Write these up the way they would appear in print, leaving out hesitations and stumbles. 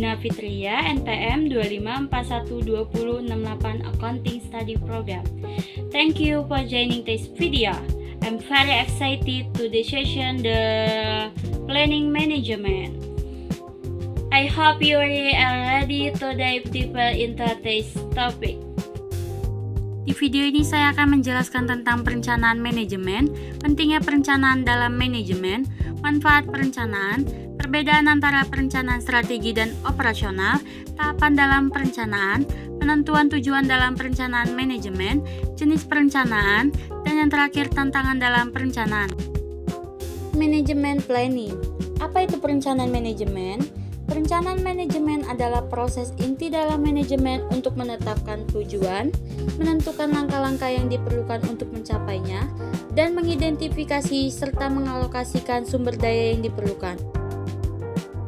Dina Fitria, NPM 25412068 Accounting Study Program. Thank you for joining this video. I'm very excited to the session the planning management. I hope you are ready to dive deeper into this topic. Di video ini saya akan menjelaskan tentang perencanaan manajemen, pentingnya perencanaan dalam manajemen, manfaat perencanaan, perbedaan antara perencanaan strategi dan operasional, tahapan dalam perencanaan, penentuan tujuan dalam perencanaan manajemen, jenis perencanaan, dan yang terakhir tantangan dalam perencanaan. Manajemen planning. Apa itu perencanaan manajemen? Perencanaan manajemen adalah proses inti dalam manajemen untuk menetapkan tujuan, menentukan langkah-langkah yang diperlukan untuk mencapainya, dan mengidentifikasi serta mengalokasikan sumber daya yang diperlukan.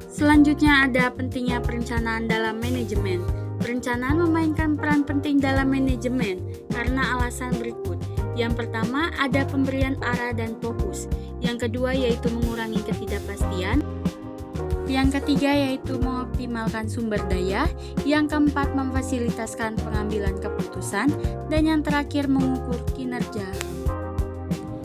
Selanjutnya ada pentingnya perencanaan dalam manajemen. Perencanaan memainkan peran penting dalam manajemen karena alasan berikut. Yang pertama ada pemberian arah dan fokus. Yang kedua yaitu mengurangi ketidakpastian. Yang ketiga yaitu mengoptimalkan sumber daya. Yang keempat memfasilitaskan pengambilan keputusan. Dan yang terakhir mengukur kinerja.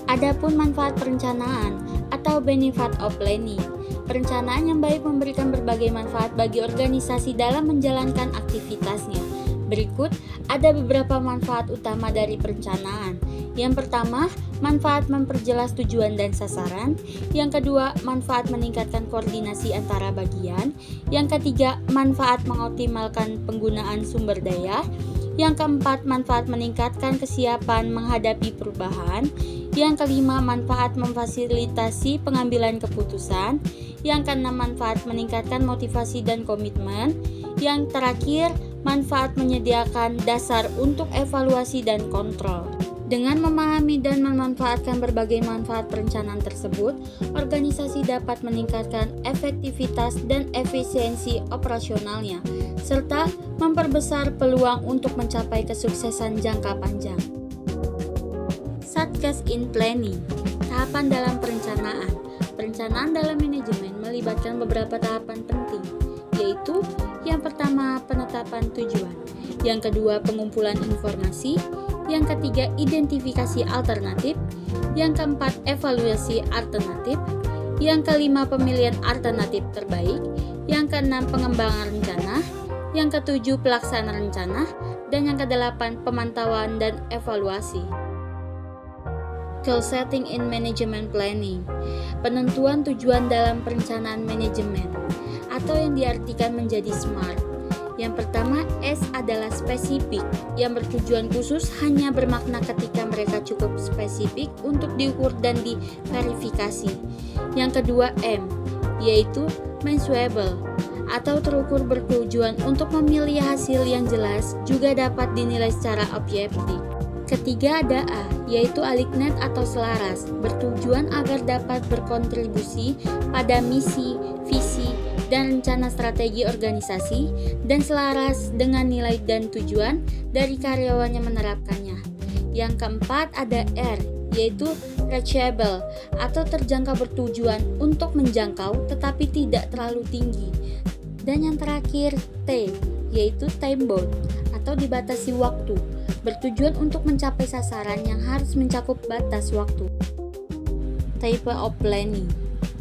Adapun manfaat perencanaan atau benefit of planning. Perencanaan yang baik memberikan berbagai manfaat bagi organisasi dalam menjalankan aktivitasnya. Berikut ada beberapa manfaat utama dari perencanaan. Yang pertama, manfaat memperjelas tujuan dan sasaran. Yang kedua, manfaat meningkatkan koordinasi antara bagian. Yang ketiga, manfaat mengoptimalkan penggunaan sumber daya. Yang keempat, manfaat meningkatkan kesiapan menghadapi perubahan. Yang kelima, manfaat memfasilitasi pengambilan keputusan. Yang keenam, manfaat meningkatkan motivasi dan komitmen. Yang terakhir, manfaat menyediakan dasar untuk evaluasi dan kontrol. Dengan memahami dan memanfaatkan berbagai manfaat perencanaan tersebut, organisasi dapat meningkatkan efektivitas dan efisiensi operasionalnya, serta memperbesar peluang untuk mencapai kesuksesan jangka panjang. Satgas in Planning. Tahapan dalam perencanaan. Perencanaan dalam manajemen melibatkan beberapa tahapan penting, yaitu yang pertama penetapan tujuan, yang kedua pengumpulan informasi, yang ketiga identifikasi alternatif, yang keempat evaluasi alternatif, yang kelima pemilihan alternatif terbaik, yang keenam pengembangan rencana, yang ketujuh pelaksanaan rencana, dan yang kedelapan pemantauan dan evaluasi. Goal setting in management planning. Penentuan tujuan dalam perencanaan manajemen atau yang diartikan menjadi SMART. Yang pertama, S adalah spesifik, yang bertujuan khusus hanya bermakna ketika mereka cukup spesifik untuk diukur dan diverifikasi. Yang kedua, M, yaitu measurable, atau terukur bertujuan untuk memilih hasil yang jelas, juga dapat dinilai secara objektif. Ketiga ada A, yaitu aligned atau selaras, bertujuan agar dapat berkontribusi pada misi, visi, dan rencana strategi organisasi, dan selaras dengan nilai dan tujuan dari karyawan yang menerapkannya. Yang keempat ada R, yaitu reachable, atau terjangkau bertujuan untuk menjangkau tetapi tidak terlalu tinggi. Dan yang terakhir T, yaitu time bound, atau dibatasi waktu, bertujuan untuk mencapai sasaran yang harus mencakup batas waktu. Type of planning.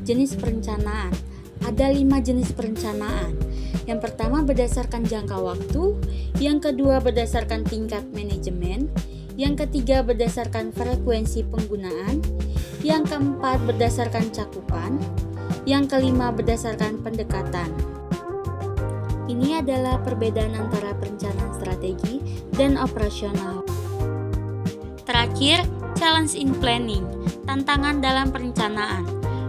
Jenis perencanaan. Ada 5 jenis perencanaan. Yang pertama berdasarkan jangka waktu, yang kedua berdasarkan tingkat manajemen, yang ketiga berdasarkan frekuensi penggunaan, yang keempat berdasarkan cakupan, yang kelima berdasarkan pendekatan. Ini adalah perbedaan antara perencanaan strategi dan operasional. Terakhir, challenge in planning, tantangan dalam perencanaan.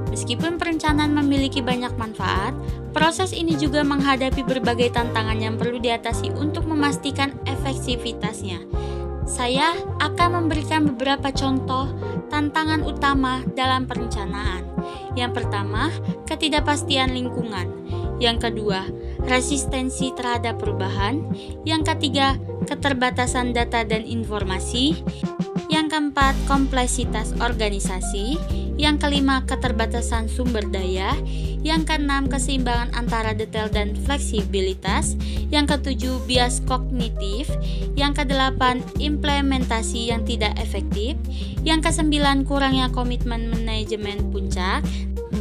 Meskipun perencanaan memiliki banyak manfaat, proses ini juga menghadapi berbagai tantangan yang perlu diatasi untuk memastikan efektivitasnya. Saya akan memberikan beberapa contoh tantangan utama dalam perencanaan. Yang pertama, ketidakpastian lingkungan. Yang kedua, resistensi terhadap perubahan. Yang ketiga, keterbatasan data dan informasi. Yang keempat, kompleksitas organisasi. Yang kelima, keterbatasan sumber daya. Yang keenam, keseimbangan antara detail dan fleksibilitas. Yang ketujuh, bias kognitif. Yang kedelapan, implementasi yang tidak efektif. Yang kesembilan, kurangnya komitmen manajemen puncak.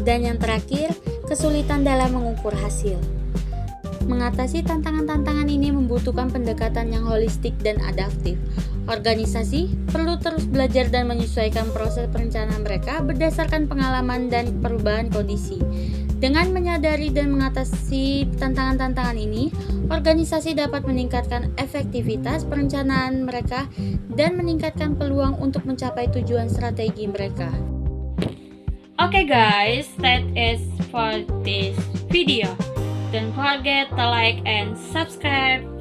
Dan yang terakhir, kesulitan dalam mengukur hasil. Mengatasi tantangan-tantangan ini membutuhkan pendekatan yang holistik dan adaptif. Organisasi perlu terus belajar dan menyesuaikan proses perencanaan mereka berdasarkan pengalaman dan perubahan kondisi. Dengan menyadari dan mengatasi tantangan-tantangan ini, organisasi dapat meningkatkan efektivitas perencanaan mereka dan meningkatkan peluang untuk mencapai tujuan strategi mereka. Okay guys, that is for this video. Don't forget to like and subscribe.